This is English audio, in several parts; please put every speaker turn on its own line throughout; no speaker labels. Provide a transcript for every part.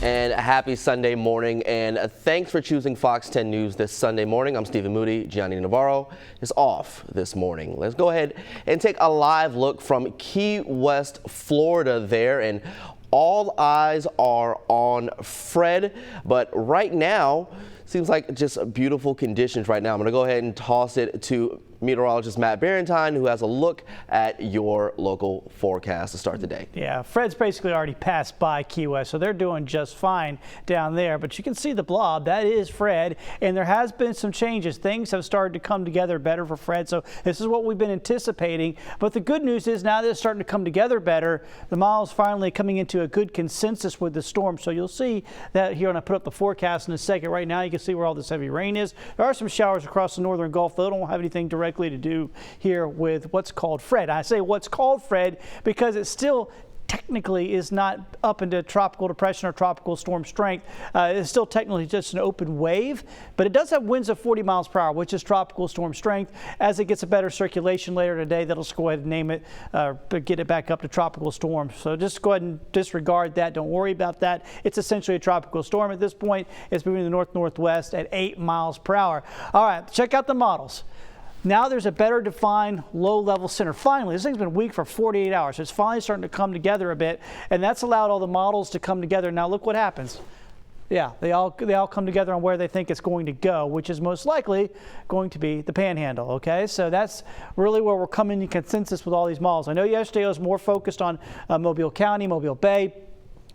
And a happy Sunday morning, and thanks for choosing Fox 10 News this Sunday morning. I'm Stephen Moody. Gianni Navarro is off this morning. Let's go ahead and take a live look from Key West, Florida there, and all eyes are on Fred, but right now seems like just beautiful conditions right now. I'm going to go ahead and toss it to meteorologist Matt Barentine, who has a look at your local forecast to start the day.
Yeah, Fred's basically already passed by Key West, so they're doing just fine down there. But you can see the blob. That is Fred, and there has been some changes. Things have started to come together better for Fred, so this is what we've been anticipating. But the good news is now that it's starting to come together better, the model's finally coming into a good consensus with the storm. So you'll see that here when I put up the forecast in a second. Right now you can see where all this heavy rain is. There are some showers across the northern Gulf, though don't have anything directly to do here with what's called Fred. I say what's called Fred because it still technically is not up into tropical depression or tropical storm strength. It's still technically just an open wave, but it does have winds of 40 miles per hour, which is tropical storm strength. As it gets a better circulation later today, that'll just go ahead and name it, get it back up to tropical storm. So just go ahead and disregard that. Don't worry about that. It's essentially a tropical storm at this point. It's moving to the north-northwest at 8 miles per hour. All right, check out the models. Now there's a better defined low-level center. Finally, this thing's been weak for 48 hours. It's finally starting to come together a bit, and that's allowed all the models to come together. Now look what happens. Yeah, they all come together on where they think it's going to go, which is most likely going to be the Panhandle. Okay, so that's really where we're coming to consensus with all these models. I know yesterday I was more focused on Mobile County, Mobile Bay.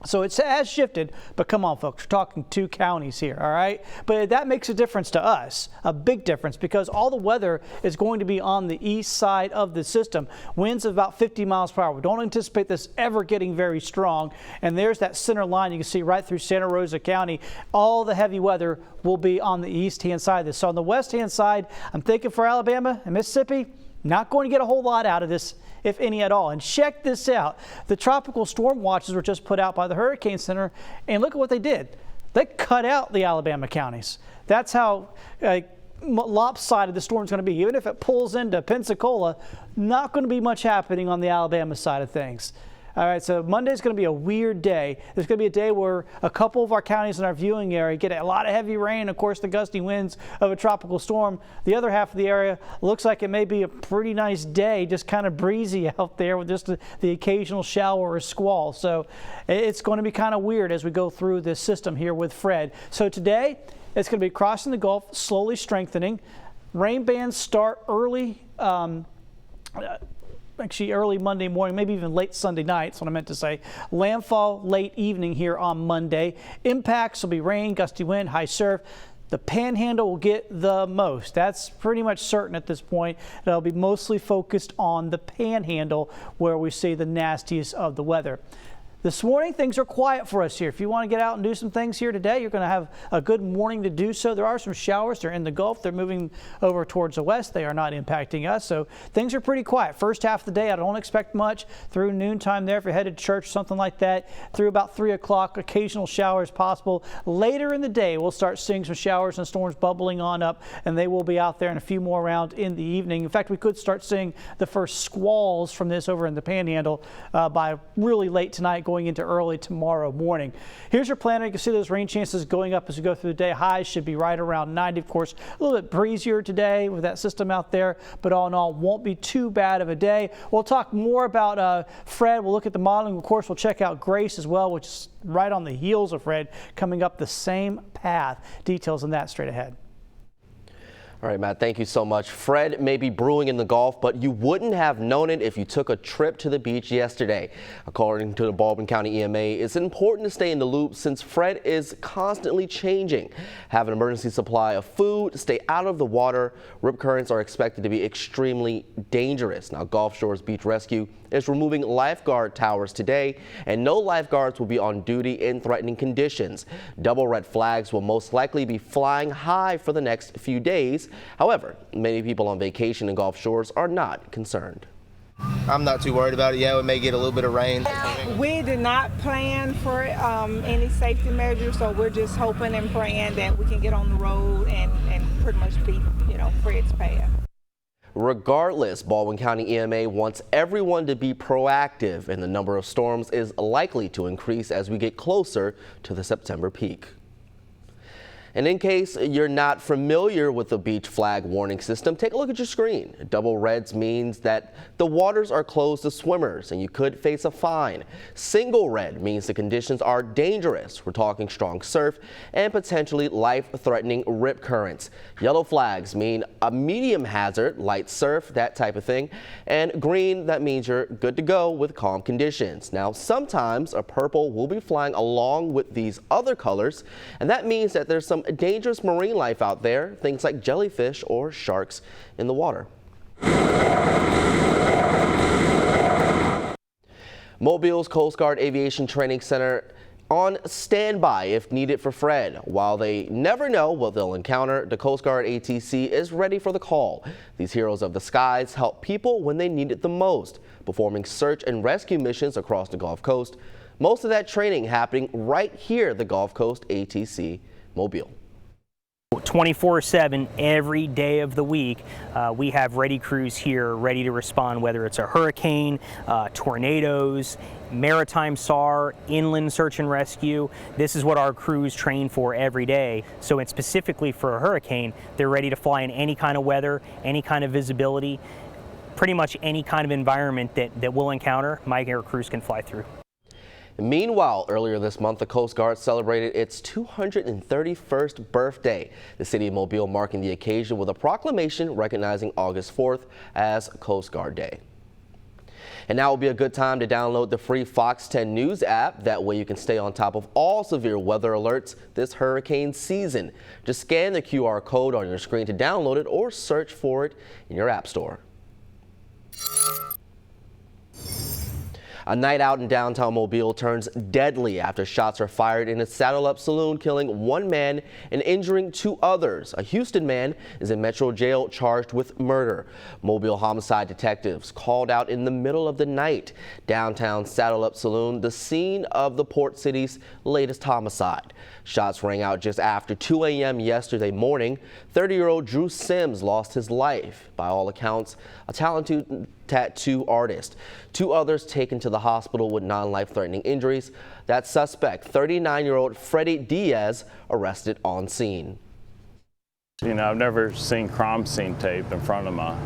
So it has shifted, but come on, folks, we're talking 2 counties here, all right? But that makes a difference to us, a big difference, because all the weather is going to be on the east side of the system. Winds of about 50 miles per hour. We don't anticipate this ever getting very strong. And there's that center line you can see right through Santa Rosa County. All the heavy weather will be on the east-hand side of this. So on the west-hand side, I'm thinking for Alabama and Mississippi, not going to get a whole lot out of this, if any at all. And check this out. The tropical storm watches were just put out by the Hurricane Center, and look at what they did. They cut out the Alabama counties. That's how lopsided the storm's going to be. Even if it pulls into Pensacola, not going to be much happening on the Alabama side of things. All right, so Monday's going to be a weird day. There's going to be a day where a couple of our counties in our viewing area get a lot of heavy rain, of course, the gusty winds of a tropical storm. The other half of the area looks like it may be a pretty nice day, just kind of breezy out there with just the occasional shower or squall. So it's going to be kind of weird as we go through this system here with Fred. So today, it's going to be crossing the Gulf, slowly strengthening. Rain bands start early. Actually early Monday morning, maybe even late Sunday night, that's what I meant to say. Landfall late evening here on Monday. Impacts will be rain, gusty wind, high surf. The Panhandle will get the most. That's pretty much certain at this point. It'll be mostly focused on the Panhandle where we see the nastiest of the weather. This morning, things are quiet for us here. If you want to get out and do some things here today, you're going to have a good morning to do so. There are some showers. They're in the Gulf. They're moving over towards the west. They are not impacting us, so things are pretty quiet. First half of the day, I don't expect much through noontime there. If you're headed to church, something like that, through about 3 o'clock, occasional showers possible. Later in the day, we'll start seeing some showers and storms bubbling on up, and they will be out there and a few more around in the evening. In fact, we could start seeing the first squalls from this over in the Panhandle by really late tonight, going into early tomorrow morning. Here's your planner. You can see those rain chances going up as we go through the day. Highs should be right around 90. Of course, a little bit breezier today with that system out there, but all in all, won't be too bad of a day. We'll talk more about Fred. We'll look at the modeling. Of course, we'll check out Grace as well, which is right on the heels of Fred, coming up the same path. Details on that straight ahead.
All right, Matt, thank you so much. Fred may be brewing in the Gulf, but you wouldn't have known it if you took a trip to the beach yesterday. According to the Baldwin County EMA, it's important to stay in the loop since Fred is constantly changing. Have an emergency supply of food, stay out of the water. Rip currents are expected to be extremely dangerous. Now, Gulf Shores Beach Rescue is removing lifeguard towers today, and no lifeguards will be on duty in threatening conditions. Double red flags will most likely be flying high for the next few days. However, many people on vacation in Gulf Shores are not concerned.
I'm not too worried about it. Yeah, we may get a little bit of rain.
We did not plan for any safety measures, so we're just hoping and praying that we can get on the road and pretty much beat, Fred's path.
Regardless, Baldwin County EMA wants everyone to be proactive, and the number of storms is likely to increase as we get closer to the September peak. And in case you're not familiar with the beach flag warning system, take a look at your screen. Double reds means that the waters are closed to swimmers and you could face a fine. Single red means the conditions are dangerous. We're talking strong surf and potentially life-threatening rip currents. Yellow flags mean a medium hazard, light surf, that type of thing. And green, that means you're good to go with calm conditions. Now, sometimes a purple will be flying along with these other colors, and that means that there's some dangerous marine life out there, things like jellyfish or sharks in the water. Mobile's Coast Guard Aviation Training Center on standby if needed for Fred. While they never know what they'll encounter, the Coast Guard ATC is ready for the call. These heroes of the skies help people when they need it the most, performing search and rescue missions across the Gulf Coast. Most of that training happening right here at the Gulf Coast ATC Mobile.
24/7 every day of the week, we have ready crews here ready to respond, whether it's a hurricane, tornadoes, maritime SAR, inland search and rescue. This is what our crews train for every day. So it's specifically for a hurricane, they're ready to fly in any kind of weather, any kind of visibility, pretty much any kind of environment that we'll encounter, my air crews can fly through.
Meanwhile, earlier this month, the Coast Guard celebrated its 231st birthday. The city of Mobile marking the occasion with a proclamation recognizing August 4th as Coast Guard Day. And now will be a good time to download the free FOX10 News app. That way you can stay on top of all severe weather alerts this hurricane season. Just scan the QR code on your screen to download it or search for it in your app store. A night out in downtown Mobile turns deadly after shots are fired in a saddle-up saloon, killing one man and injuring two others. A Houston man is in Metro Jail charged with murder. Mobile homicide detectives called out in the middle of the night. Downtown saddle-up saloon, the scene of the port city's latest homicide. Shots rang out just after 2 a.m. yesterday morning. 30-year-old Drew Sims lost his life. By all accounts, a talented tattoo artist. Two others taken to the hospital with non-life-threatening injuries. That suspect, 39-year-old Freddie Diaz, arrested on scene.
You know, I've never seen crime scene tape in front of my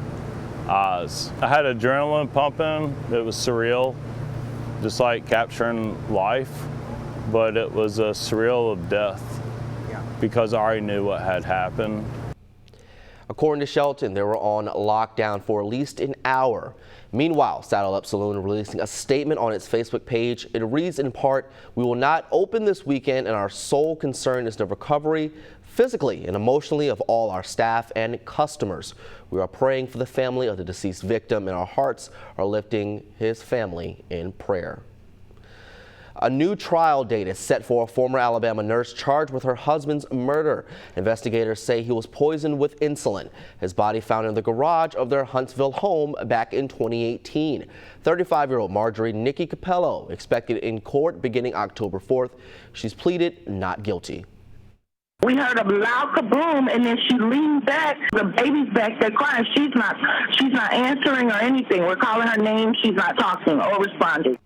eyes. I had adrenaline pumping. It was surreal, just like capturing life, but it was a surreal of death because I already knew what had happened.
According to Shelton, they were on lockdown for at least an hour. Meanwhile, Saddle Up Saloon releasing a statement on its Facebook page. It reads in part, "We will not open this weekend and our sole concern is the recovery physically and emotionally of all our staff and customers. We are praying for the family of the deceased victim and our hearts are lifting his family in prayer." A new trial date is set for a former Alabama nurse charged with her husband's murder. Investigators say he was poisoned with insulin. His body found in the garage of their Huntsville home back in 2018. 35-year-old Marjorie Nikki Capello expected in court beginning October 4th. She's pleaded not guilty.
We heard a loud kaboom, and then she leaned back. The baby's back there crying. She's not answering or anything. We're calling her name. She's not talking or responding.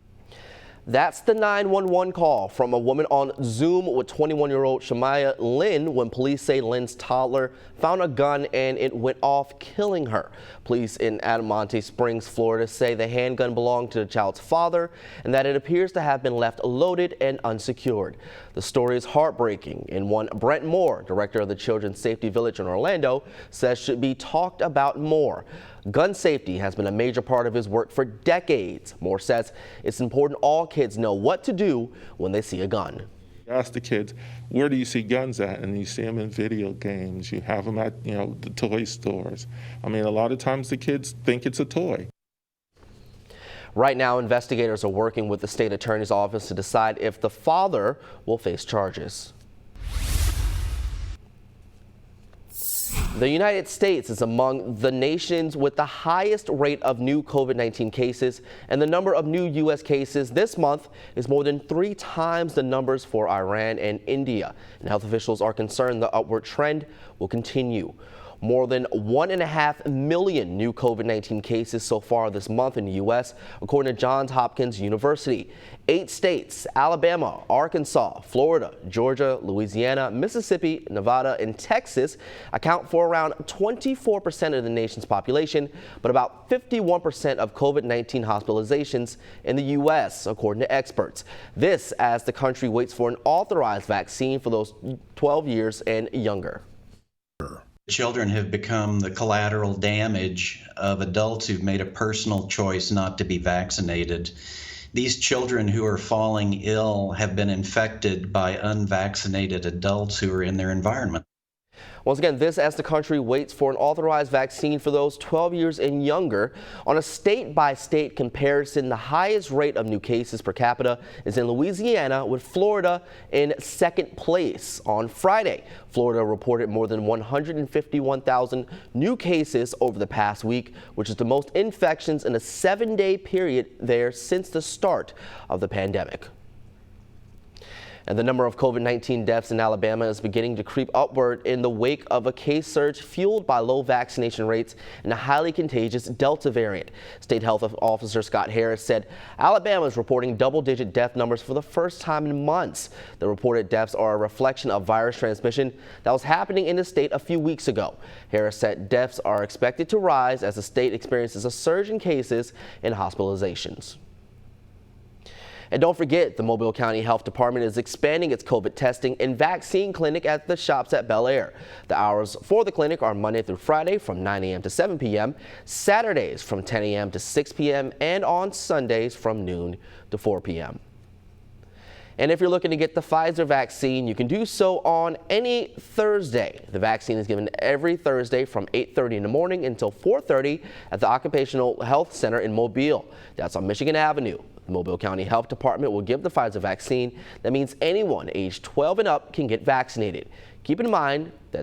That's the 911 call from a woman on Zoom with 21-year-old Shamaya Lynn when police say Lynn's toddler found a gun and it went off, killing her. Police in Adamonte Springs, Florida say the handgun belonged to the child's father and that it appears to have been left loaded and unsecured. The story is heartbreaking and one Brent Moore, director of the Children's Safety Village in Orlando, says should be talked about more. Gun safety has been a major part of his work for decades. Moore says it's important all kids know what to do when they see a gun.
Ask the kids, where do you see guns at? And you see them in video games. You have them at, the toy stores. I mean, a lot of times the kids think it's a toy.
Right now, investigators are working with the state attorney's office to decide if the father will face charges. The United States is among the nations with the highest rate of new COVID-19 cases, and the number of new U.S. cases this month is more than 3 times the numbers for Iran and India. And health officials are concerned the upward trend will continue. More than 1.5 million new COVID-19 cases so far this month in the U.S., according to Johns Hopkins University. 8 states, Alabama, Arkansas, Florida, Georgia, Louisiana, Mississippi, Nevada, and Texas account for around 24% of the nation's population, but about 51% of COVID-19 hospitalizations in the U.S., according to experts. This as the country waits for an authorized vaccine for those 12 years and younger.
Children have become the collateral damage of adults who've made a personal choice not to be vaccinated. These children who are falling ill have been infected by unvaccinated adults who are in their environment.
Once again, this as the country waits for an authorized vaccine for those 12 years and younger. On a state-by-state comparison, the highest rate of new cases per capita is in Louisiana, with Florida in second place. On Friday, Florida reported more than 151,000 new cases over the past week, which is the most infections in a 7-day period there since the start of the pandemic. And the number of COVID-19 deaths in Alabama is beginning to creep upward in the wake of a case surge fueled by low vaccination rates and a highly contagious Delta variant. State Health Officer Scott Harris said Alabama is reporting double-digit death numbers for the first time in months. The reported deaths are a reflection of virus transmission that was happening in the state a few weeks ago. Harris said deaths are expected to rise as the state experiences a surge in cases and hospitalizations. And don't forget, the Mobile County Health Department is expanding its COVID testing and vaccine clinic at the shops at Bel Air. The hours for the clinic are Monday through Friday from 9 a.m. to 7 p.m., Saturdays from 10 a.m. to 6 p.m., and on Sundays from noon to 4 p.m. And if you're looking to get the Pfizer vaccine, you can do so on any Thursday. The vaccine is given every Thursday from 8:30 in the morning until 4:30 at the Occupational Health Center in Mobile. That's on Michigan Avenue. The Mobile County Health Department will give the Pfizer vaccine. That means anyone aged 12 and up can get vaccinated. Keep in mind that